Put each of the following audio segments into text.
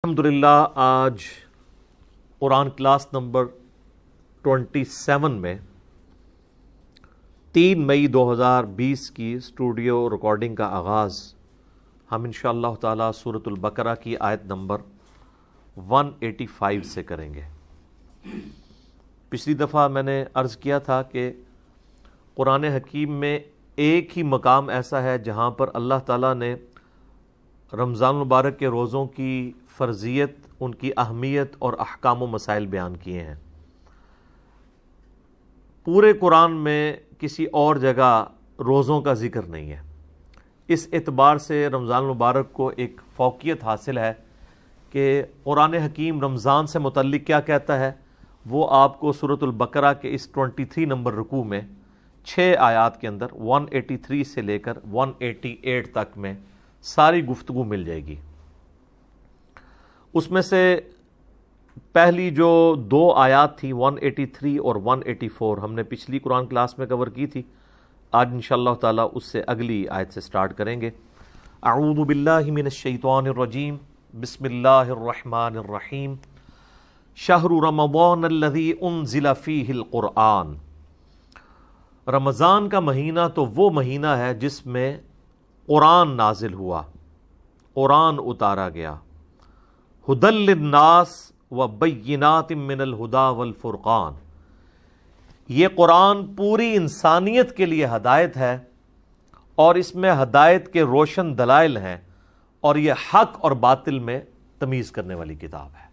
الحمدللہ آج قرآن class number 27 میں 3 مئی 2020 کی اسٹوڈیو ریکارڈنگ کا آغاز ہم انشاءاللہ تعالی سورۃ البقرہ کی آیت نمبر 185 سے کریں گے۔ پچھلی دفعہ میں نے عرض کیا تھا کہ قرآن حکیم میں ایک ہی مقام ایسا ہے جہاں پر اللہ تعالیٰ نے رمضان المبارک کے روزوں کی فرضیت، ان کی اہمیت اور احکام و مسائل بیان کیے ہیں۔ پورے قرآن میں کسی اور جگہ روزوں کا ذکر نہیں ہے۔ اس اعتبار سے رمضان المبارک کو ایک فوقیت حاصل ہے کہ قرآن حکیم رمضان سے متعلق کیا کہتا ہے وہ آپ کو سورۃ البقرہ کے اس 23 نمبر رکوع میں 6 آیات کے اندر 183 سے لے کر 188 تک میں ساری گفتگو مل جائے گی۔ اس میں سے پہلی جو 2 آیات تھی 183 اور 184 ہم نے پچھلی قرآن کلاس میں کور کی تھی۔ آج انشاءاللہ تعالی اس سے اگلی آیت سے سٹارٹ کریں گے۔ اعوذ باللہ من الشیطان الرجیم، بسم اللہ الرحمن الرحیم۔ شہر رمضان الذی انزل فیہ القرآن، رمضان کا مہینہ تو وہ مہینہ ہے جس میں قرآن نازل ہوا، قرآن اتارا گیا۔ ھدی للناس وبینات من الھدی والفرقان، یہ قرآن پوری انسانیت کے لیے ہدایت ہے اور اس میں ہدایت کے روشن دلائل ہیں، اور یہ حق اور باطل میں تمیز کرنے والی کتاب ہے۔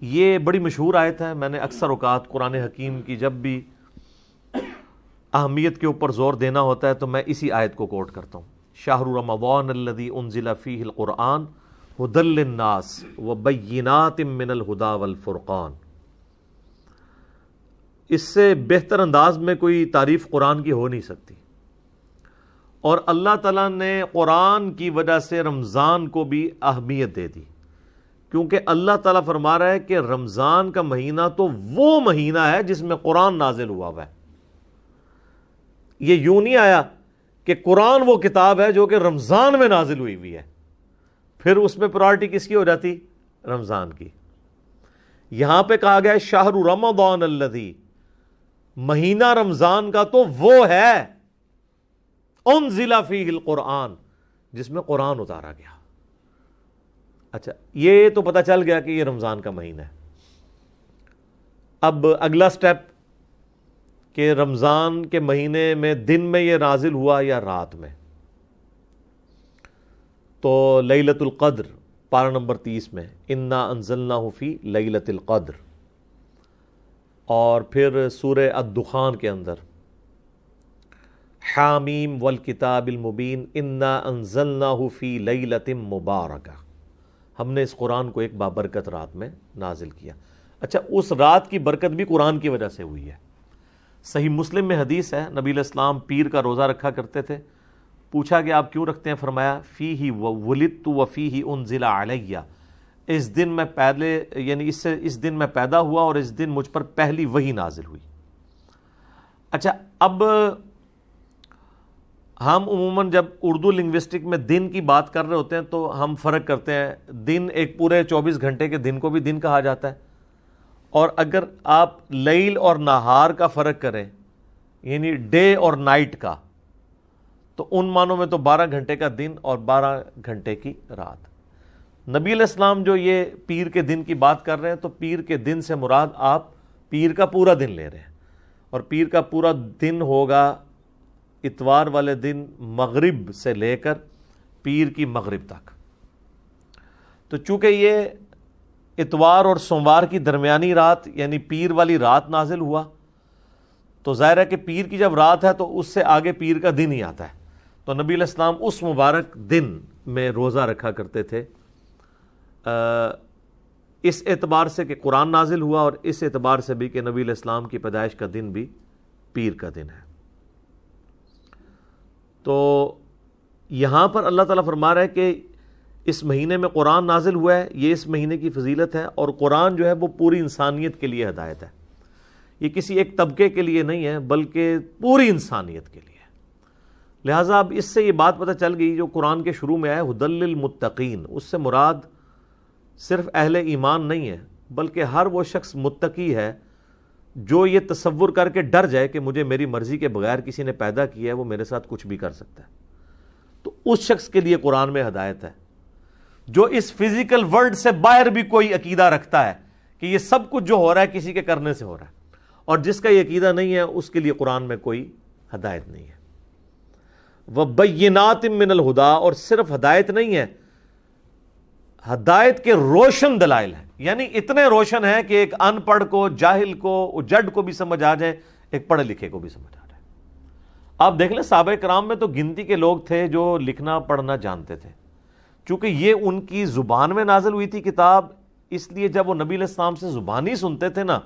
یہ بڑی مشہور آیت ہے۔ میں نے اکثر اوقات قرآن حکیم کی جب بھی اہمیت کے اوپر زور دینا ہوتا ہے تو میں اسی آیت کو کوٹ کرتا ہوں۔ شہر رمضان الذی انزل فیہ القرآن ھدی للناس وبینات من الھدی والفرقان۔ اس سے بہتر انداز میں کوئی تعریف قرآن کی ہو نہیں سکتی، اور اللہ تعالیٰ نے قرآن کی وجہ سے رمضان کو بھی اہمیت دے دی، کیونکہ اللہ تعالیٰ فرما رہا ہے کہ رمضان کا مہینہ تو وہ مہینہ ہے جس میں قرآن نازل ہوا ہے۔ یہ یوں نہیں آیا کہ قرآن وہ کتاب ہے جو کہ رمضان میں نازل ہوئی ہے، پھر اس میں پرائرٹی کس کی ہو جاتی؟ رمضان کی۔ یہاں پہ کہا گیا شہر رمضان الذی، مہینہ رمضان کا تو وہ ہے انزل فیہ القرآن، جس میں قرآن اتارا گیا۔ اچھا، یہ تو پتہ چل گیا کہ یہ رمضان کا مہینہ ہے۔ اب اگلا سٹیپ کہ رمضان کے مہینے میں دن میں یہ نازل ہوا یا رات میں، تو لیلۃ القدر پارہ نمبر 30 میں انا انزلناہ فی لیلۃ القدر، اور پھر سورہ الدخان کے اندر حامیم والکتاب المبین انا انزلناہ فی لیلۃ مبارکہ، ہم نے اس قرآن کو ایک بابرکت رات میں نازل کیا۔ اچھا، اس رات کی برکت بھی قرآن کی وجہ سے ہوئی ہے۔ صحیح مسلم میں حدیث ہے، نبی علیہ السلام پیر کا روزہ رکھا کرتے تھے۔ پوچھا کہ آپ کیوں رکھتے ہیں؟ فرمایا فیہ ولدت وفیہ انزل علیہ، اس دن میں پہلے یعنی اس دن میں پیدا ہوا اور اس دن مجھ پر پہلی وحی نازل ہوئی۔ اچھا، اب ہم عموماً جب اردو لنگوسٹک میں دن کی بات کر رہے ہوتے ہیں تو ہم فرق کرتے ہیں، دن ایک پورے 24 گھنٹے کے دن کو بھی دن کہا جاتا ہے، اور اگر آپ لیل اور نہار کا فرق کریں یعنی ڈے اور نائٹ کا، تو ان معنوں میں تو 12 گھنٹے کا دن اور 12 گھنٹے کی رات۔ نبی علیہ السلام جو یہ پیر کے دن کی بات کر رہے ہیں تو پیر کے دن سے مراد آپ پیر کا پورا دن لے رہے ہیں، اور پیر کا پورا دن ہوگا اتوار والے دن مغرب سے لے کر پیر کی مغرب تک۔ تو چونکہ یہ اتوار اور سوموار کی درمیانی رات یعنی پیر والی رات نازل ہوا، تو ظاہر ہے کہ پیر کی جب رات ہے تو اس سے آگے پیر کا دن ہی آتا ہے، تو نبی علیہ السلام اس مبارک دن میں روزہ رکھا کرتے تھے، اس اعتبار سے کہ قرآن نازل ہوا، اور اس اعتبار سے بھی کہ نبی علیہ السلام کی پیدائش کا دن بھی پیر کا دن ہے۔ تو یہاں پر اللہ تعالیٰ فرما رہا ہے کہ اس مہینے میں قرآن نازل ہوا ہے، یہ اس مہینے کی فضیلت ہے، اور قرآن جو ہے وہ پوری انسانیت کے لیے ہدایت ہے۔ یہ کسی ایک طبقے کے لیے نہیں ہے بلکہ پوری انسانیت کے لیے۔ لہٰذا اب اس سے یہ بات پتہ چل گئی جو قرآن کے شروع میں آیا ھدی للمتقین، اس سے مراد صرف اہل ایمان نہیں ہے بلکہ ہر وہ شخص متقی ہے جو یہ تصور کر کے ڈر جائے کہ مجھے میری مرضی کے بغیر کسی نے پیدا کیا ہے، وہ میرے ساتھ کچھ بھی کر سکتا ہے، تو اس شخص کے لیے قرآن میں ہدایت ہے۔ جو اس فزیکل ورلڈ سے باہر بھی کوئی عقیدہ رکھتا ہے کہ یہ سب کچھ جو ہو رہا ہے کسی کے کرنے سے ہو رہا ہے، اور جس کا یہ عقیدہ نہیں ہے اس کے لیے قرآن میں کوئی ہدایت نہیں ہے۔ وَبَيِّنَاتٍ مِّنَ الْهُدَىٰ، اور صرف ہدایت نہیں ہے، ہدایت کے روشن دلائل ہیں، یعنی اتنے روشن ہیں کہ ایک ان پڑھ کو، جاہل کو، اجڑ کو بھی سمجھ آ جائے، ایک پڑھے لکھے کو بھی سمجھ آ جائے۔ آپ دیکھ لیں صحابہ کرام میں تو گنتی کے لوگ تھے جو لکھنا پڑھنا جانتے تھے، چونکہ یہ ان کی زبان میں نازل ہوئی تھی کتاب، اس لیے جب وہ نبی علیہ السلام سے زبانی سنتے تھے نا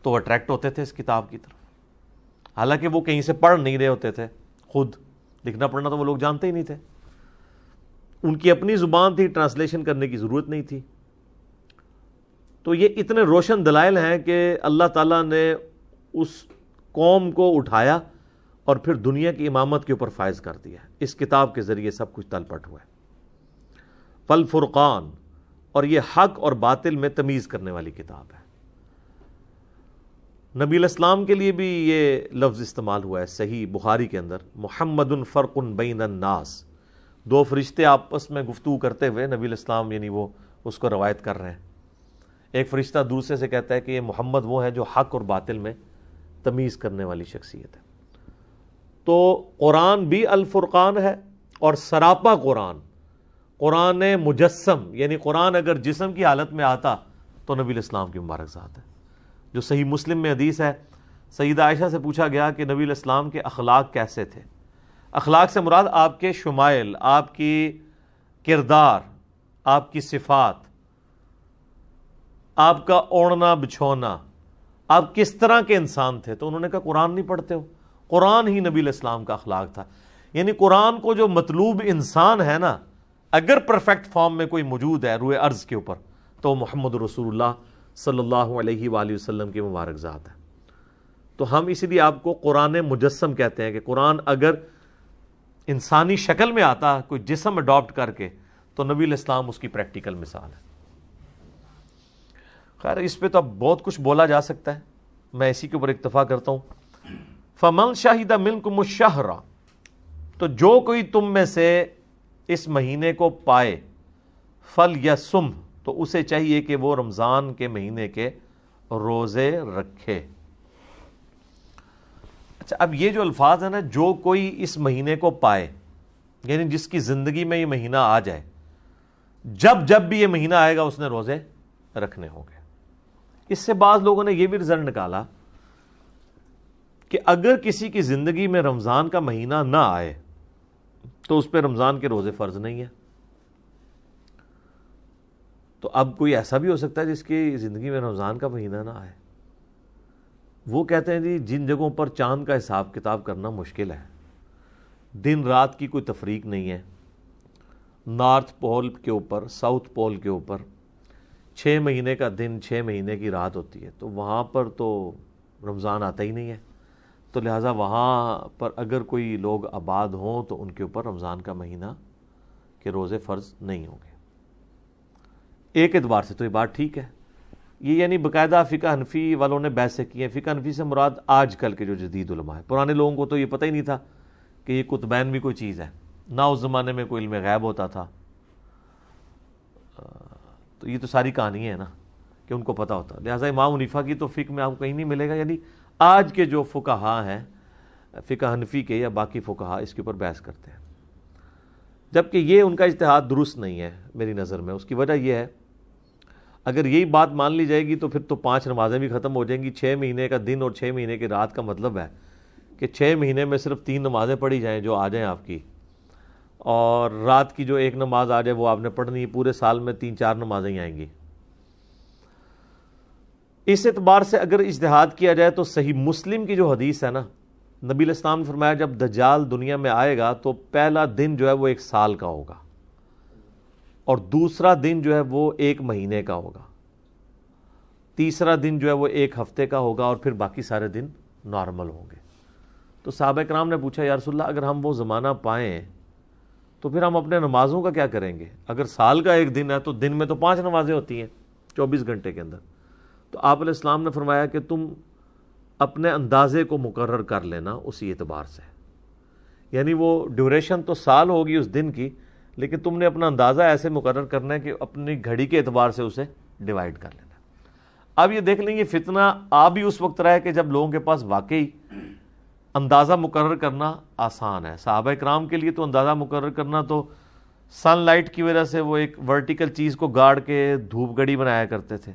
تو وہ اٹریکٹ ہوتے تھے اس کتاب کی طرف، حالانکہ وہ کہیں سے پڑھ نہیں رہے ہوتے تھے، خود لکھنا پڑھنا تو وہ لوگ جانتے ہی نہیں تھے، ان کی اپنی زبان تھی، ٹرانسلیشن کرنے کی ضرورت نہیں تھی۔ تو یہ اتنے روشن دلائل ہیں کہ اللہ تعالیٰ نے اس قوم کو اٹھایا اور پھر دنیا کی امامت کے اوپر فائز کر دیا، اس کتاب کے ذریعے سب کچھ تل پٹ ہوا ہے۔ فالفرقان، اور یہ حق اور باطل میں تمیز کرنے والی کتاب ہے۔ نبی علیہ السلام کے لیے بھی یہ لفظ استعمال ہوا ہے صحیح بخاری کے اندر، محمد فرق بین الناس، دو فرشتے آپس میں گفتگو کرتے ہوئے نبی علیہ السلام یعنی وہ اس کو روایت کر رہے ہیں، ایک فرشتہ دوسرے سے کہتا ہے کہ یہ محمد وہ ہے جو حق اور باطل میں تمیز کرنے والی شخصیت ہے۔ تو قرآن بھی الفرقان ہے، اور سراپا قرآن، قرآن مجسم، یعنی قرآن اگر جسم کی حالت میں آتا تو نبی علیہ السلام کی مبارک ذات ہے۔ جو صحیح مسلم میں حدیث ہے، سیدہ عائشہ سے پوچھا گیا کہ نبی علیہ السلام کے اخلاق کیسے تھے؟ اخلاق سے مراد آپ کے شمائل، آپ کی کردار، آپ کی صفات، آپ کا اوڑھنا بچھونا، آپ کس طرح کے انسان تھے؟ تو انہوں نے کہا قرآن نہیں پڑھتے ہو؟ قرآن ہی نبی علیہ السلام کا اخلاق تھا، یعنی قرآن کو جو مطلوب انسان ہے نا، اگر پرفیکٹ فارم میں کوئی موجود ہے روئے ارض کے اوپر تو محمد رسول اللہ صلی اللہ علیہ وآلہ وسلم کی مبارک ذات ہے۔ تو ہم اسی لیے آپ کو قرآن مجسم کہتے ہیں کہ قرآن اگر انسانی شکل میں آتا، کوئی جسم اڈاپٹ کر کے، تو نبی علیہ السلام اس کی پریکٹیکل مثال ہے۔ خیر اس پہ تو اب بہت کچھ بولا جا سکتا ہے، میں اسی کے اوپر اکتفا کرتا ہوں۔ فَمَنْ شَهِدَ مِنْكُمُ الشَّهْرَ، تو جو کوئی تم میں سے اس مہینے کو پائے، فَلْيَصُمْ، تو اسے چاہیے کہ وہ رمضان کے مہینے کے روزے رکھے۔ اچھا اب یہ جو الفاظ ہیں نا، جو کوئی اس مہینے کو پائے، یعنی جس کی زندگی میں یہ مہینہ آ جائے، جب بھی یہ مہینہ آئے گا اس نے روزے رکھنے ہوں گے۔ اس سے بعض لوگوں نے یہ بھی رزلٹ نکالا کہ اگر کسی کی زندگی میں رمضان کا مہینہ نہ آئے تو اس پہ رمضان کے روزے فرض نہیں ہے۔ تو اب کوئی ایسا بھی ہو سکتا ہے جس کی زندگی میں رمضان کا مہینہ نہ آئے، وہ کہتے ہیں جی جن جگہوں پر چاند کا حساب کتاب کرنا مشکل ہے، دن رات کی کوئی تفریق نہیں ہے، نارتھ پول کے اوپر، ساؤتھ پول کے اوپر 6 مہینے کا دن 6 مہینے کی رات ہوتی ہے، تو وہاں پر تو رمضان آتا ہی نہیں ہے، تو لہٰذا وہاں پر اگر کوئی لوگ آباد ہوں تو ان کے اوپر رمضان کا مہینہ کے روزے فرض نہیں ہوں گے۔ ایک اعتبار سے تو یہ بات ٹھیک ہے، یہ یعنی باقاعدہ فقہ حنفی والوں نے بحثیں کی ہیں۔ فقہ حنفی سے مراد آج کل کے جو جدید علماء ہیں، پرانے لوگوں کو تو یہ پتہ ہی نہیں تھا کہ یہ قطبین بھی کوئی چیز ہے، نہ اس زمانے میں کوئی علم غیب ہوتا تھا، تو یہ تو ساری کہانی ہے نا کہ ان کو پتہ ہوتا، لہٰذا امام حنیفہ کی تو فقہ میں آپ کو کہیں نہیں ملے گا، یعنی آج کے جو فقہا ہیں فقہ حنفی کے یا باقی فقہا اس کے اوپر بحث کرتے ہیں، جبکہ یہ ان کا اجتہاد درست نہیں ہے میری نظر میں۔ اس کی وجہ یہ ہے اگر یہی بات مان لی جائے گی تو پھر تو 5 نمازیں بھی ختم ہو جائیں گی۔ 6 مہینے کا دن اور 6 مہینے کی رات کا مطلب ہے کہ 6 مہینے میں صرف 3 نمازیں پڑھی جائیں جو آ جائیں آپ کی، اور رات کی جو 1 نماز آ جائے وہ آپ نے پڑھنی ہے، پورے سال میں 3-4 نمازیں ہی آئیں گی۔ اس اعتبار سے اگر اجتہاد کیا جائے تو صحیح مسلم کی جو حدیث ہے نا، نبی علیہ السلام نے فرمایا جب دجال دنیا میں آئے گا تو پہلا دن جو ہے وہ 1 سال کا ہوگا، اور دوسرا دن جو ہے وہ 1 مہینے کا ہوگا، تیسرا دن جو ہے وہ 1 ہفتے کا ہوگا، اور پھر باقی سارے دن نارمل ہوں گے۔ تو صحابہ کرام نے پوچھا یا رسول اللہ اگر ہم وہ زمانہ پائیں تو پھر ہم اپنے نمازوں کا کیا کریں گے؟ اگر سال کا ایک دن ہے تو دن میں تو 5 نمازیں ہوتی ہیں 24 گھنٹے کے اندر. تو آپ علیہ السلام نے فرمایا کہ تم اپنے اندازے کو مقرر کر لینا اسی اعتبار سے، یعنی وہ ڈیوریشن تو سال ہوگی اس دن کی، لیکن تم نے اپنا اندازہ ایسے مقرر کرنا ہے کہ اپنی گھڑی کے اعتبار سے اسے ڈیوائیڈ کر لینا. اب یہ دیکھ لیں، یہ فتنہ آ بھی اس وقت رہا ہے کہ جب لوگوں کے پاس واقعی اندازہ مقرر کرنا آسان ہے. صحابہ کرام کے لیے تو اندازہ مقرر کرنا تو سن لائٹ کی وجہ سے وہ ایک ورٹیکل چیز کو گاڑ کے دھوپ گھڑی بنایا کرتے تھے.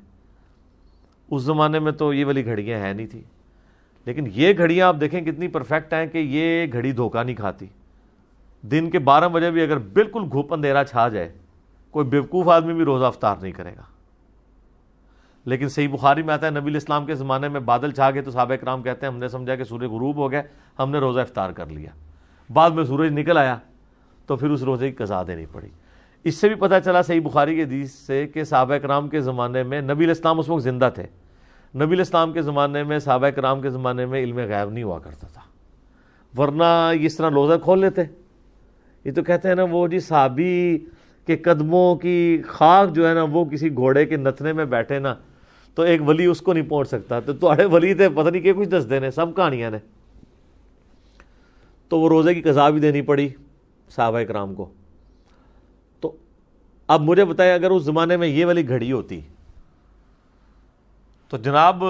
اس زمانے میں تو یہ والی گھڑیاں ہیں نہیں تھی، لیکن یہ گھڑیاں آپ دیکھیں کتنی پرفیکٹ ہیں کہ یہ گھڑی دھوکہ نہیں کھاتی. دن کے 12 بجے بھی اگر بالکل گھوپ اندھیرا چھا جائے، کوئی بیوقوف آدمی بھی روزہ افطار نہیں کرے گا. لیکن صحیح بخاری میں آتا ہے نبی اسلام کے زمانے میں بادل چھا گئے تو صحابہ کرام کہتے ہیں ہم نے سمجھا کہ سورج غروب ہو گیا، ہم نے روزہ افطار کر لیا. بعد میں سورج نکل آیا تو پھر اس روزے کی قضا دینی پڑی. اس سے بھی پتہ چلا صحیح بخاری کے حدیث سے کہ صحابہ کرام کے زمانے میں نبی اسلام اس وقت زندہ تھے. نبی اسلام کے زمانے میں صحابہ کرام کے زمانے میں علم غیب نہیں ہوا کرتا تھا، ورنہ اس طرح روزہ کھول لیتے. یہ تو کہتے ہیں نا وہ جی صحابی کے قدموں کی خاک جو ہے نا وہ کسی گھوڑے کے نتنے میں بیٹھے نا تو ایک ولی اس کو نہیں پہنچ سکتا. تو تھوڑے ولی تھے پتہ نہیں کہ کچھ دس دینے سب کہانیاں نے. تو وہ روزے کی قضا بھی دینی پڑی صحابہ کرام کو. تو اب مجھے بتائیں اگر اس زمانے میں یہ والی گھڑی ہوتی تو جناب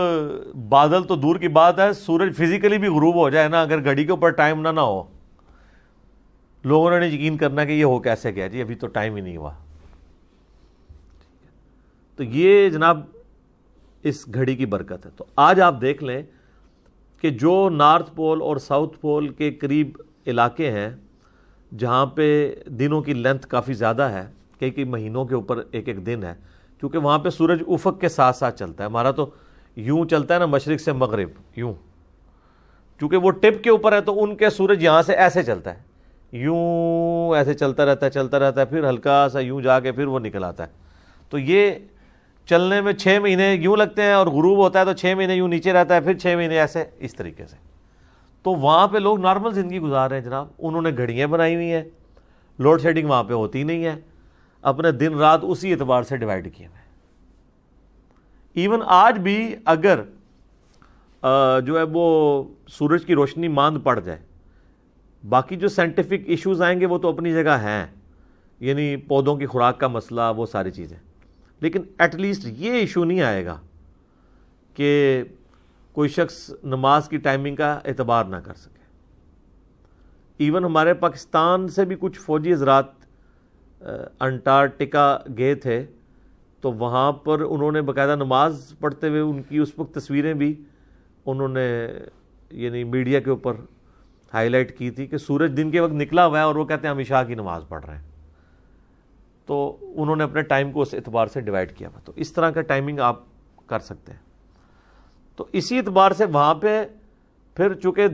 بادل تو دور کی بات ہے، سورج فزیکلی بھی غروب ہو جائے نا، اگر گھڑی کے اوپر ٹائم نہ ہو، لوگوں نے یقین کرنا کہ یہ ہو کیسے گیا جی، ابھی تو ٹائم ہی نہیں ہوا. تو یہ جناب اس گھڑی کی برکت ہے. تو آج آپ دیکھ لیں کہ جو نارتھ پول اور ساؤتھ پول کے قریب علاقے ہیں جہاں پہ دنوں کی لینتھ کافی زیادہ ہے، کئی مہینوں کے اوپر ایک ایک دن ہے، کیونکہ وہاں پہ سورج افق کے ساتھ ساتھ چلتا ہے. ہمارا تو یوں چلتا ہے نا مشرق سے مغرب یوں، چونکہ وہ ٹپ کے اوپر ہے تو ان کے سورج یہاں سے ایسے چلتا ہے، یوں ایسے چلتا رہتا ہے پھر ہلکا سا یوں جا کے پھر وہ نکل آتا ہے. تو یہ چلنے میں 6 مہینے یوں لگتے ہیں اور غروب ہوتا ہے تو 6 مہینے یوں نیچے رہتا ہے، پھر 6 مہینے ایسے اس طریقے سے. تو وہاں پہ لوگ نارمل زندگی گزار رہے ہیں جناب. انہوں نے گھڑیاں بنائی ہوئی ہیں، لوڈ شیڈنگ وہاں پہ ہوتی نہیں ہے، اپنے دن رات اسی اعتبار سے ڈیوائڈ کیے ہوئے. ایون آج بھی اگر جو ہے وہ سورج کی روشنی ماند پڑ جائے، باقی جو سائنٹیفک ایشوز آئیں گے وہ تو اپنی جگہ ہیں، یعنی پودوں کی خوراک کا مسئلہ وہ ساری چیزیں، لیکن ایٹ لیسٹ یہ ایشو نہیں آئے گا کہ کوئی شخص نماز کی ٹائمنگ کا اعتبار نہ کر سکے. ایون ہمارے پاکستان سے بھی کچھ فوجی حضرات انٹارکٹیکا گئے تھے تو وہاں پر انہوں نے باقاعدہ نماز پڑھتے ہوئے ان کی اس وقت تصویریں بھی انہوں نے یعنی میڈیا کے اوپر ہائی لائٹ کی تھی کہ سورج دن کے وقت نکلا ہوا ہے اور وہ کہتے ہیں ہم عشاء کی نماز پڑھ رہے ہیں. تو انہوں نے اپنے ٹائم کو اس اعتبار سے ڈیوائڈ کیا ہوا. تو اس طرح کا ٹائمنگ آپ کر سکتے ہیں. تو اسی اعتبار سے وہاں پہ پھر چونکہ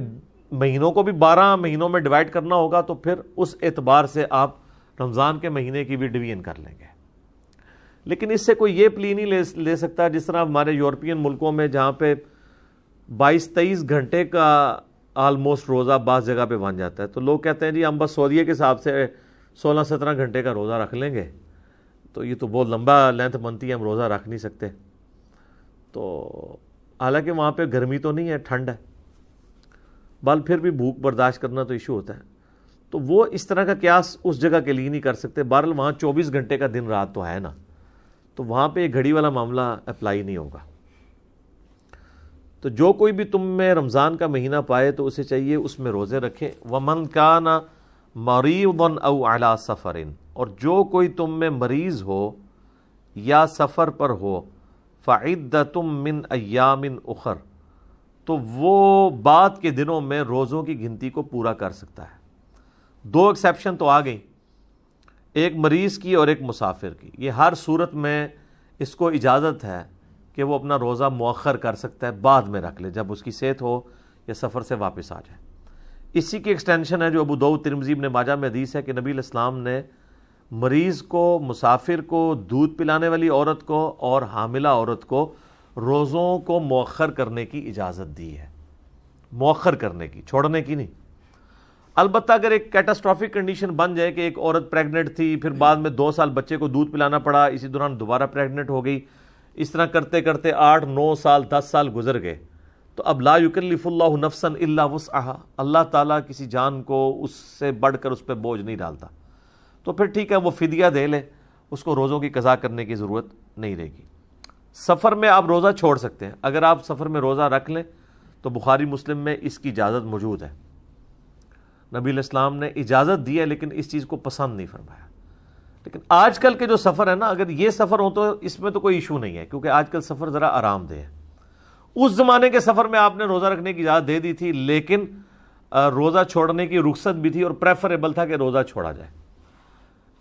مہینوں کو بھی 12 مہینوں میں ڈیوائڈ کرنا ہوگا تو پھر اس اعتبار سے آپ رمضان کے مہینے کی بھی ڈویژن کر لیں گے. لیکن اس سے کوئی یہ پلی نہیں لے سکتا جس طرح ہمارے یورپین ملکوں میں جہاں پہ 22-23 گھنٹے کا آلموسٹ روزہ بعض جگہ پہ بن جاتا ہے. تو لوگ کہتے ہیں جی ہم بس سعودیہ کے حساب سے 16-17 گھنٹے کا روزہ رکھ لیں گے، تو یہ تو بہت لمبا لینتھ بنتی ہے، ہم روزہ رکھ نہیں سکتے. تو حالانکہ وہاں پہ گرمی تو نہیں ہے، ٹھنڈ ہے، بل پھر بھی بھوک برداشت کرنا تو ایشو ہوتا ہے. تو وہ اس طرح کا قیاس اس جگہ کے لیے نہیں کر سکتے. بہرحال وہاں 24 گھنٹے کا دن رات تو ہے نا، تو وہاں پہ گھڑی والا معاملہ اپلائی نہیں ہوگا. تو جو کوئی بھی تم میں رمضان کا مہینہ پائے تو اسے چاہیے اس میں روزے رکھے. وَمَنْ كَانَ مَرِيضًا أَوْ عَلَى سَفَرٍ، اور جو کوئی تم میں مریض ہو یا سفر پر ہو، فَعِدَّةٌ مِّنْ أَيَّامٍ أُخَرَ، تو وہ بعد کے دنوں میں روزوں کی گنتی کو پورا کر سکتا ہے. 2 ایکسیپشن تو آ گئی، ایک مریض کی اور ایک مسافر کی. یہ ہر صورت میں اس کو اجازت ہے کہ وہ اپنا روزہ مؤخر کر سکتا ہے، بعد میں رکھ لے جب اس کی صحت ہو یا سفر سے واپس آ جائے. اسی کی ایکسٹینشن ہے جو ابو داؤد ترمذی ابن ماجہ میں حدیث ہے کہ نبی علیہ السلام نے مریض کو، مسافر کو، دودھ پلانے والی عورت کو اور حاملہ عورت کو روزوں کو مؤخر کرنے کی اجازت دی ہے. مؤخر کرنے کی، چھوڑنے کی نہیں. البتہ اگر ایک کیٹاسٹرافک کنڈیشن بن جائے کہ ایک عورت پریگننٹ تھی، پھر بعد میں 2 سال بچے کو دودھ پلانا پڑا، اسی دوران دوبارہ پریگننٹ ہو گئی، اس طرح کرتے کرتے 8 9 سال 10 سال گزر گئے، تو اب لا یکلف اللہ نفسا الا وسعها، اللہ تعالیٰ کسی جان کو اس سے بڑھ کر اس پہ بوجھ نہیں ڈالتا، تو پھر ٹھیک ہے وہ فدیہ دے لے، اس کو روزوں کی قضا کرنے کی ضرورت نہیں رہے گی۔ سفر میں آپ روزہ چھوڑ سکتے ہیں، اگر آپ سفر میں روزہ رکھ لیں تو بخاری مسلم میں اس کی اجازت موجود ہے، نبی علیہ السلام نے اجازت دی ہے، لیکن اس چیز کو پسند نہیں فرمایا۔ لیکن آج کل کے جو سفر ہے نا، اگر یہ سفر ہو تو اس میں تو کوئی ایشو نہیں ہے، کیونکہ آج کل سفر ذرا آرام دہ ہے۔ اس زمانے کے سفر میں آپ نے روزہ رکھنے کی اجازت دے دی تھی، لیکن روزہ چھوڑنے کی رخصت بھی تھی اور پریفریبل تھا کہ روزہ چھوڑا جائے۔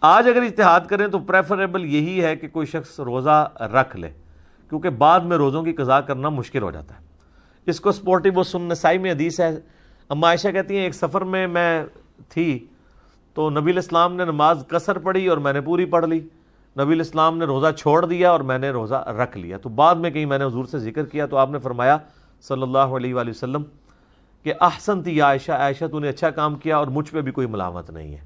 آج اگر اجتہاد کریں تو پریفریبل یہی ہے کہ کوئی شخص روزہ رکھ لے، کیونکہ بعد میں روزوں کی قضا کرنا مشکل ہو جاتا ہے۔ اس کو سپورٹیو و سنن نسائی میں حدیث ہے، اما عائشہ کہتی ہیں ایک سفر میں تھی تو نبی علیہ السلام نے نماز قصر پڑھی اور میں نے پوری پڑھ لی، نبی علیہ السلام نے روزہ چھوڑ دیا اور میں نے روزہ رکھ لیا، تو بعد میں کہیں میں نے حضور سے ذکر کیا تو آپ نے فرمایا صلی اللہ علیہ وآلہ وسلم کہ احسنتی یا عائشہ، عائشہ تو نے اچھا کام کیا اور مجھ پہ بھی کوئی ملامت نہیں ہے۔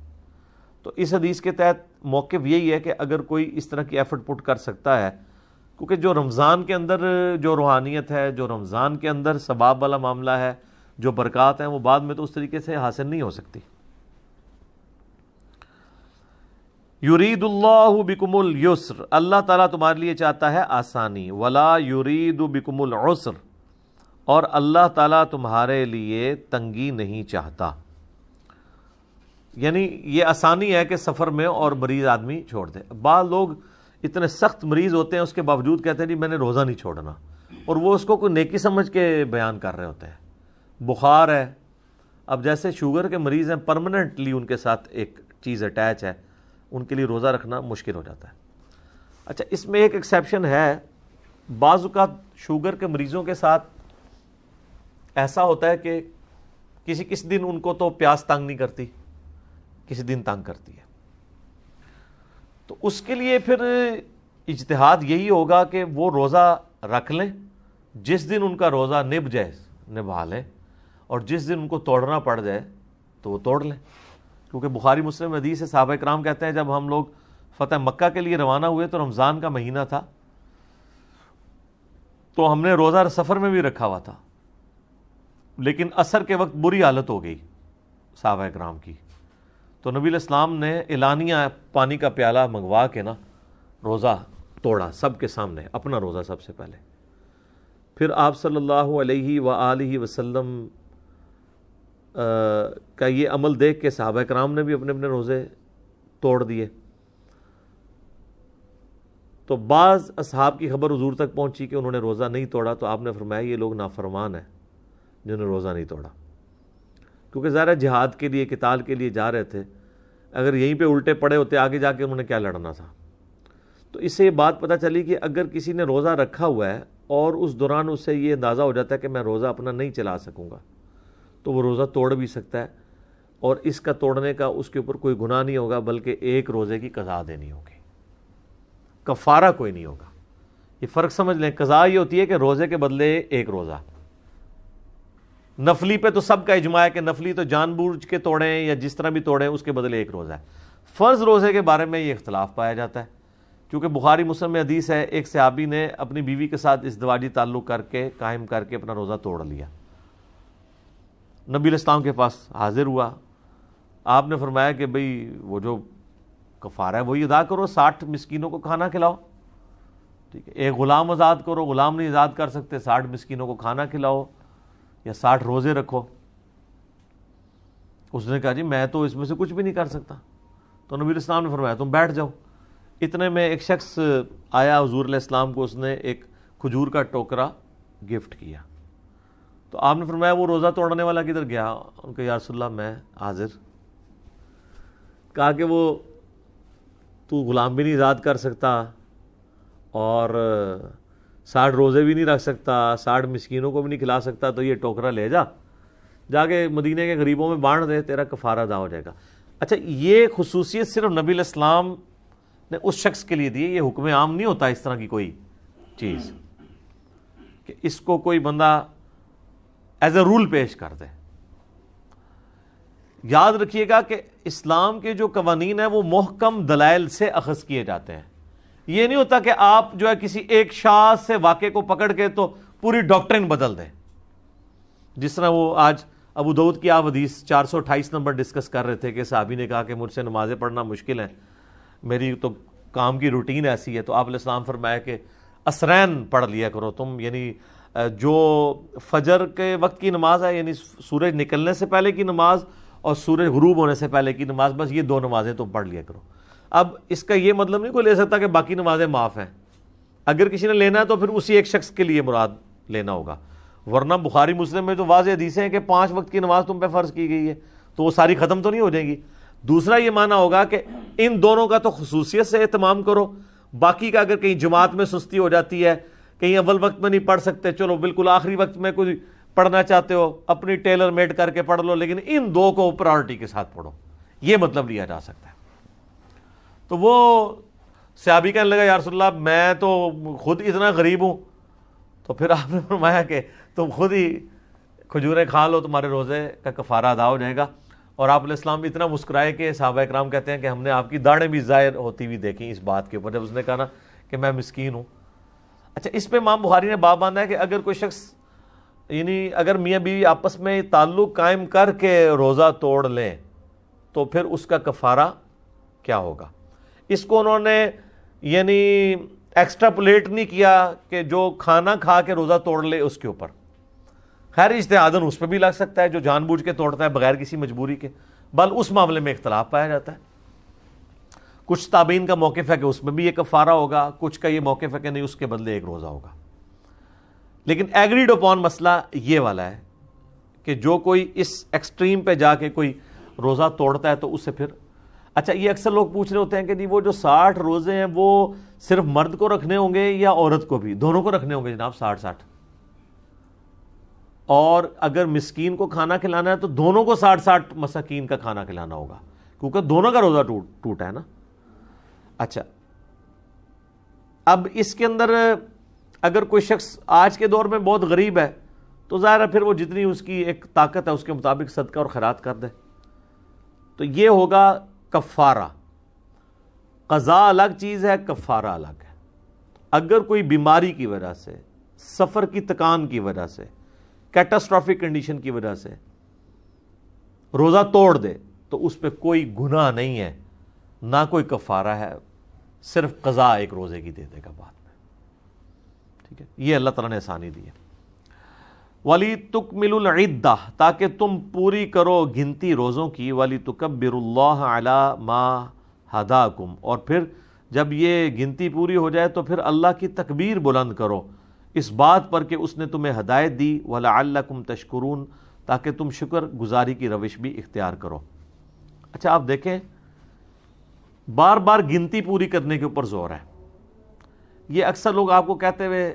تو اس حدیث کے تحت موقف یہی ہے کہ اگر کوئی اس طرح کی ایفرٹ پٹ کر سکتا ہے، کیونکہ جو رمضان کے اندر جو روحانیت ہے، جو رمضان کے اندر ثواب والا معاملہ ہے، جو برکات ہیں، وہ بعد میں تو اس طریقے سے حاصل نہیں ہو سکتی۔ یرید اللہ بکم اليسر، اللہ تعالیٰ تمہارے لیے چاہتا ہے آسانی، ولا یرید بکم العسر، اور اللہ تعالیٰ تمہارے لیے تنگی نہیں چاہتا۔ یعنی یہ آسانی ہے کہ سفر میں اور مریض آدمی چھوڑ دے۔ بعض لوگ اتنے سخت مریض ہوتے ہیں، اس کے باوجود کہتے ہیں جی میں نے روزہ نہیں چھوڑنا، اور وہ اس کو کوئی نیکی سمجھ کے بیان کر رہے ہوتے ہیں۔ بخار ہے، اب جیسے شوگر کے مریض ہیں، پرماننٹلی ان کے ساتھ ایک چیز اٹیچ ہے، ان کے لیے روزہ رکھنا مشکل ہو جاتا ہے۔ اچھا، اس میں ایک ایکسیپشن ہے، بعض اوقات شوگر کے مریضوں کے ساتھ ایسا ہوتا ہے کہ کسی دن ان کو تو پیاس تنگ نہیں کرتی، کسی دن تنگ کرتی ہے، تو اس کے لیے پھر اجتہاد یہی ہوگا کہ وہ روزہ رکھ لیں، جس دن ان کا روزہ نبھ جائے نبھا لیں، اور جس دن ان کو توڑنا پڑ جائے تو وہ توڑ لیں، کیونکہ بخاری مسلم حدیث ہے، صحابہ کرام کہتے ہیں جب ہم لوگ فتح مکہ کے لیے روانہ ہوئے تو رمضان کا مہینہ تھا، تو ہم نے روزہ سفر میں بھی رکھا ہوا تھا، لیکن عصر کے وقت بری حالت ہو گئی صحابہ کرام کی، تو نبی علیہ السلام نے اعلانیہ پانی کا پیالہ منگوا کے نا روزہ توڑا سب کے سامنے، اپنا روزہ سب سے پہلے، پھر آپ صلی اللہ علیہ وآلہ وسلم کا یہ عمل دیکھ کے صحابہ کرام نے بھی اپنے اپنے روزے توڑ دیے۔ تو بعض اصحاب کی خبر حضور تک پہنچی کہ انہوں نے روزہ نہیں توڑا، تو آپ نے فرمایا یہ لوگ نافرمان ہیں جنہوں نے روزہ نہیں توڑا، کیونکہ ظاہر جہاد کے لیے، قتال کے لیے جا رہے تھے، اگر یہیں پہ الٹے پڑے ہوتے آگے جا کے انہوں نے کیا لڑنا تھا۔ تو اس سے یہ بات پتہ چلی کہ اگر کسی نے روزہ رکھا ہوا ہے اور اس دوران اس سے یہ اندازہ ہو جاتا ہے کہ میں روزہ اپنا نہیں چلا سکوں گا، تو وہ روزہ توڑ بھی سکتا ہے، اور اس کا توڑنے کا اس کے اوپر کوئی گناہ نہیں ہوگا، بلکہ ایک روزے کی قضا دینی ہوگی، کفارہ کوئی نہیں ہوگا۔ یہ فرق سمجھ لیں، قضا یہ ہوتی ہے کہ روزے کے بدلے ایک روزہ، نفلی پہ تو سب کا اجماع ہے کہ نفلی تو جان بوجھ کے توڑیں یا جس طرح بھی توڑیں، اس کے بدلے ایک روزہ ہے۔ فرض روزے کے بارے میں یہ اختلاف پایا جاتا ہے، کیونکہ بخاری مسلم میں حدیث ہے ایک صحابی نے اپنی بیوی کے ساتھ ازدواجی تعلق کر کے قائم کر کے اپنا روزہ توڑ لیا، نبی علیہ السلام کے پاس حاضر ہوا، آپ نے فرمایا کہ بھئی وہ جو کفارہ ہے وہی ادا کرو، 60 مسکینوں کو کھانا کھلاؤ، ٹھیک ہے، ایک غلام آزاد کرو، غلام نہیں آزاد کر سکتے، 60 مسکینوں کو کھانا کھلاؤ یا 60 روزے رکھو۔ اس نے کہا جی میں تو اس میں سے کچھ بھی نہیں کر سکتا، تو نبی علیہ السلام نے فرمایا تم بیٹھ جاؤ۔ اتنے میں ایک شخص آیا حضور علیہ السلام کو، اس نے ایک کھجور کا ٹوکرا گفٹ کیا، تو آپ نے فرمایا وہ روزہ توڑنے والا کدھر گیا؟ ان کو یا رسول اللہ میں حاضر۔ کہا کہ وہ تو غلام بھی نہیں آزاد کر سکتا اور 60 روزے بھی نہیں رکھ سکتا، 60 مسکینوں کو بھی نہیں کھلا سکتا، تو یہ ٹوکرا لے جا کے مدینے کے غریبوں میں بانٹ دے، تیرا کفارہ ادا ہو جائے گا۔ اچھا، یہ خصوصیت صرف نبی علیہ السلام نے اس شخص کے لیے دی ہے، یہ حکم عام نہیں ہوتا اس طرح کی کوئی چیز کہ اس کو کوئی بندہ ایز اے رول پیش کر دے۔ یاد رکھیے گا کہ اسلام کے جو قوانین ہیں وہ محکم دلائل سے اخذ کیے جاتے ہیں. یہ نہیں ہوتا کہ آپ جو ہے کسی ایک شاذ سے واقعے کو پکڑ کے تو پوری ڈاکٹرن بدل دیں. جس طرح وہ آج ابو داؤد کی آپ حدیث 428 نمبر ڈسکس کر رہے تھے کہ صحابی نے کہا کہ مجھ سے نمازیں پڑھنا مشکل ہے, میری تو کام کی روٹین ایسی ہے. تو آپ علیہ السلام فرمایا کہ اسرین پڑھ لیا کرو تم, یعنی جو فجر کے وقت کی نماز ہے, یعنی سورج نکلنے سے پہلے کی نماز اور سورج غروب ہونے سے پہلے کی نماز, بس یہ دو نمازیں تم پڑھ لیا کرو. اب اس کا یہ مطلب نہیں کوئی لے سکتا کہ باقی نمازیں معاف ہیں. اگر کسی نے لینا ہے تو پھر اسی ایک شخص کے لیے مراد لینا ہوگا, ورنہ بخاری مسلم میں تو واضح حدیثیں ہیں کہ 5 وقت کی نماز تم پہ فرض کی گئی ہے, تو وہ ساری ختم تو نہیں ہو جائیں گی. دوسرا یہ معنی ہوگا کہ ان دونوں کا تو خصوصیت سے اہتمام کرو, باقی کا اگر کہیں جماعت میں سستی ہو جاتی ہے, کہیں اول وقت میں نہیں پڑھ سکتے, چلو بالکل آخری وقت میں کوئی پڑھنا چاہتے ہو اپنی ٹیلر میڈ کر کے پڑھ لو, لیکن ان دو کو پرائورٹی کے ساتھ پڑھو, یہ مطلب لیا جا سکتا ہے. تو وہ صحابی کہنے لگا یا رسول اللہ میں تو خود اتنا غریب ہوں. تو پھر آپ نے فرمایا کہ تم خود ہی کھجوریں کھا لو, تمہارے روزے کا کفارہ ادا ہو جائے گا. اور آپ علیہ السلام بھی اتنا مسکرائے کہ صحابہ اکرام کہتے ہیں کہ ہم نے آپ کی داڑھیں بھی ظاہر ہوتی ہوئی دیکھیں اس بات کے اوپر, جب اس نے کہا نا کہ میں مسکین ہوں. اچھا, اس پہ امام بخاری نے باب باندھا ہے کہ اگر کوئی شخص, یعنی اگر میاں بیوی آپس میں تعلق قائم کر کے روزہ توڑ لیں تو پھر اس کا کفارہ کیا ہوگا. اس کو انہوں نے یعنی ایکسٹراپولیٹ نہیں کیا کہ جو کھانا کھا کے روزہ توڑ لے اس کے اوپر, خیر اجتہاداً اس پہ بھی لگ سکتا ہے جو جان بوجھ کے توڑتا ہے بغیر کسی مجبوری کے, بل اس معاملے میں اختلاف پایا جاتا ہے. کچھ تابعین کا موقف ہے کہ اس میں بھی یہ کفارہ ہوگا, کچھ کا یہ موقف ہے کہ نہیں اس کے بدلے ایک روزہ ہوگا. لیکن ایگریڈ اپون مسئلہ یہ والا ہے کہ جو کوئی اس ایکسٹریم پہ جا کے کوئی روزہ توڑتا ہے تو اسے پھر, اچھا یہ اکثر لوگ پوچھ رہے ہوتے ہیں کہ جی وہ جو 60 روزے ہیں وہ صرف مرد کو رکھنے ہوں گے یا عورت کو بھی, دونوں کو رکھنے ہوں گے جناب 60. اور اگر مسکین کو کھانا کھلانا ہے تو دونوں کو 60 مساکین کا کھانا کھلانا ہوگا, کیونکہ دونوں کا روزہ ٹوٹا ہے نا. اچھا, اب اس کے اندر اگر کوئی شخص آج کے دور میں بہت غریب ہے تو ظاہر ہے پھر وہ جتنی اس کی ایک طاقت ہے اس کے مطابق صدقہ اور خیرات کر دے, تو یہ ہوگا کفارہ. قضاء الگ چیز ہے, کفارہ الگ ہے. اگر کوئی بیماری کی وجہ سے, سفر کی تکان کی وجہ سے, کیٹاسٹرافک کنڈیشن کی وجہ سے روزہ توڑ دے تو اس پہ کوئی گناہ نہیں ہے, نہ کوئی کفارہ ہے, صرف قضاء ایک روزے کی دے دے گا بعد میں. ٹھیک ہے, یہ اللہ تعالیٰ نے آسانی دی ہے. وَلِتُكْمِلُوا الْعِدَّةَ, تاکہ تم پوری کرو گنتی روزوں کی. وَلِتُكَبِّرُوا اللَّهَ عَلَى مَا هَدَاكُمْ, اور پھر جب یہ گنتی پوری ہو جائے تو پھر اللہ کی تکبیر بلند کرو اس بات پر کہ اس نے تمہیں ہدایت دی. وَلَعَلَّكُمْ تَشْكُرُونَ, تاکہ تم شکر گزاری کی روش بھی اختیار کرو. اچھا آپ دیکھیں, بار بار گنتی پوری کرنے کے اوپر زور ہے. یہ اکثر لوگ آپ کو کہتے ہوئے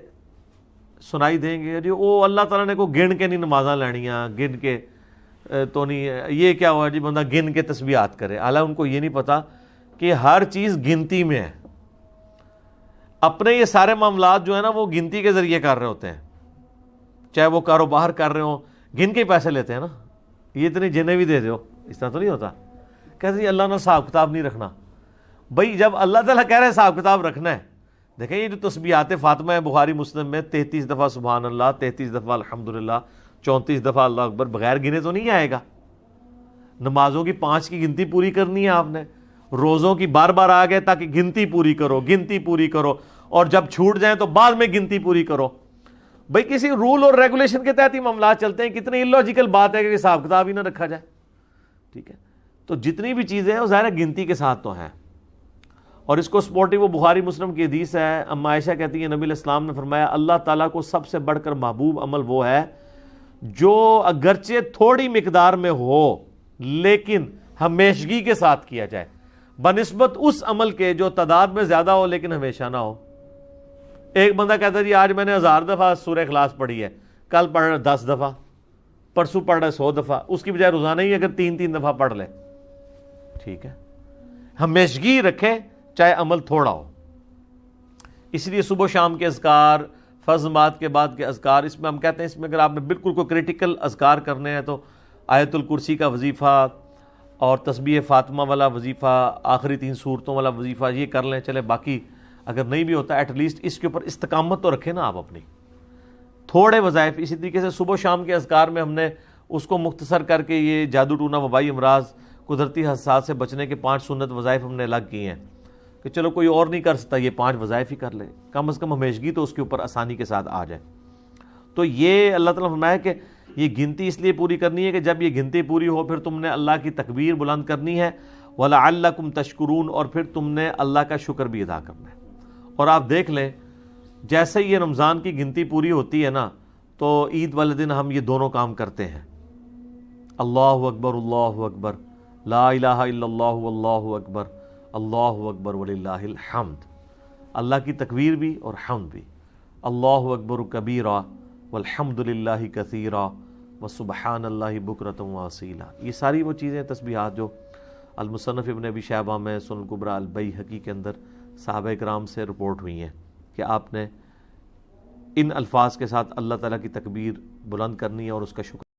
سنائی دیں گے جی او اللہ تعالیٰ نے کو گن کے نہیں نمازاں لینیاں, گن کے تو نہیں, یہ کیا ہوا جی بندہ گن کے تسبیحات کرے. حالانکہ ان کو یہ نہیں پتا کہ ہر چیز گنتی میں ہے. اپنے یہ سارے معاملات جو ہیں نا وہ گنتی کے ذریعے کر رہے ہوتے ہیں, چاہے وہ کاروبار کر رہے ہوں, گن کے پیسے لیتے ہیں نا, یہ اتنی جنہیں بھی دے دو, اس طرح تو نہیں ہوتا. کہتے ہیں اللہ نے حساب کتاب نہیں رکھنا. بھائی جب اللہ تعالیٰ کہہ رہے ہیں حساب کتاب رکھنا ہے, دیکھیں یہ جو تسبیحات فاطمہ ہے بخاری مسلم میں 33 دفعہ سبحان اللہ, 33 دفعہ الحمدللہ, 34 دفعہ اللہ اکبر, بغیر گنے تو نہیں آئے گا. نمازوں کی 5 کی گنتی پوری کرنی ہے آپ نے, روزوں کی بار بار آ گئے تاکہ گنتی پوری کرو, گنتی پوری کرو, اور جب چھوٹ جائیں تو بعد میں گنتی پوری کرو. بھئی کسی رول اور ریگولیشن کے تحت ہی معاملات چلتے ہیں, کتنی اللاجیکل بات ہے کہ حساب کتاب ہی نہ رکھا جائے. ٹھیک ہے, تو جتنی بھی چیزیں ہیں وہ ظاہر گنتی کے ساتھ تو ہیں. اور اس کو سپورٹی وہ بخاری مسلم کی حدیث ہے, اما عائشہ کہتی ہیں نبی علیہ السلام نے فرمایا اللہ تعالیٰ کو سب سے بڑھ کر محبوب عمل وہ ہے جو اگرچہ تھوڑی مقدار میں ہو لیکن ہمیشگی کے ساتھ کیا جائے, بنسبت اس عمل کے جو تعداد میں زیادہ ہو لیکن ہمیشہ نہ ہو. ایک بندہ کہتا ہے جی آج میں نے 1000 دفعہ سورہ اخلاص پڑھی ہے, کل پڑھ رہا 10 دفعہ, پرسوں پڑھ رہا 100 دفعہ, اس کی بجائے روزانہ ہی اگر 3 دفعہ پڑھ لے, ٹھیک ہے, ہمیشگی رکھے چاہے عمل تھوڑا ہو. اس لیے صبح و شام کے اذکار, فرض نماز کے بعد کے اذکار, اس میں ہم کہتے ہیں اس میں اگر آپ نے بالکل کوئی کریٹیکل اذکار کرنے ہیں تو آیت الکرسی کا وظیفہ, اور تسبیح فاطمہ والا وظیفہ، آخری 3 سورتوں والا وظیفہ یہ کر لیں، چلے باقی اگر نہیں بھی ہوتا ایٹ لیسٹ اس کے اوپر استقامت تو رکھیں نا آپ اپنی. تھوڑے وظائف اسی طریقے سے صبح و شام کے اذکار میں ہم نے اس کو مختصر کر کے یہ جادو ٹونا، وبائی امراض، قدرتی حادثات سے بچنے کے 5 سنت وظائف ہم نے الگ کیے ہیں کہ چلو کوئی اور نہیں کر سکتا یہ 5 وظائف ہی کر لے، کم از کم ہمیشگی تو اس کے اوپر آسانی کے ساتھ آ جائے. تو یہ اللہ تعالیٰ نے فرمایا کہ یہ گنتی اس لیے پوری کرنی ہے کہ جب یہ گنتی پوری ہو پھر تم نے اللہ کی تکبیر بلند کرنی ہے، وَلَعَلَّكُمْ تَشْكُرُونَ، اور پھر تم نے اللہ کا شکر بھی ادا کرنا ہے. اور آپ دیکھ لیں جیسے یہ رمضان کی گنتی پوری ہوتی ہے نا تو عید والے دن ہم یہ دونوں کام کرتے ہیں، اللہ اکبر لا الہ الا اللہ واللہ اکبر اللہ اکبر وللہ الحمد، اللہ کی تکبیر بھی اور حمد بھی، اللہ اکبر کبیرا والحمد للہ کثیرا وسبحان اللہ بکرۃ واصیلا. یہ ساری وہ چیزیں تسبیحات جو المصنف ابن ابی شیبہ میں سنن الکبریٰ البیہقی کے اندر صحابہ کرام سے رپورٹ ہوئی ہیں کہ آپ نے ان الفاظ کے ساتھ اللہ تعالیٰ کی تکبیر بلند کرنی ہے اور اس کا شکر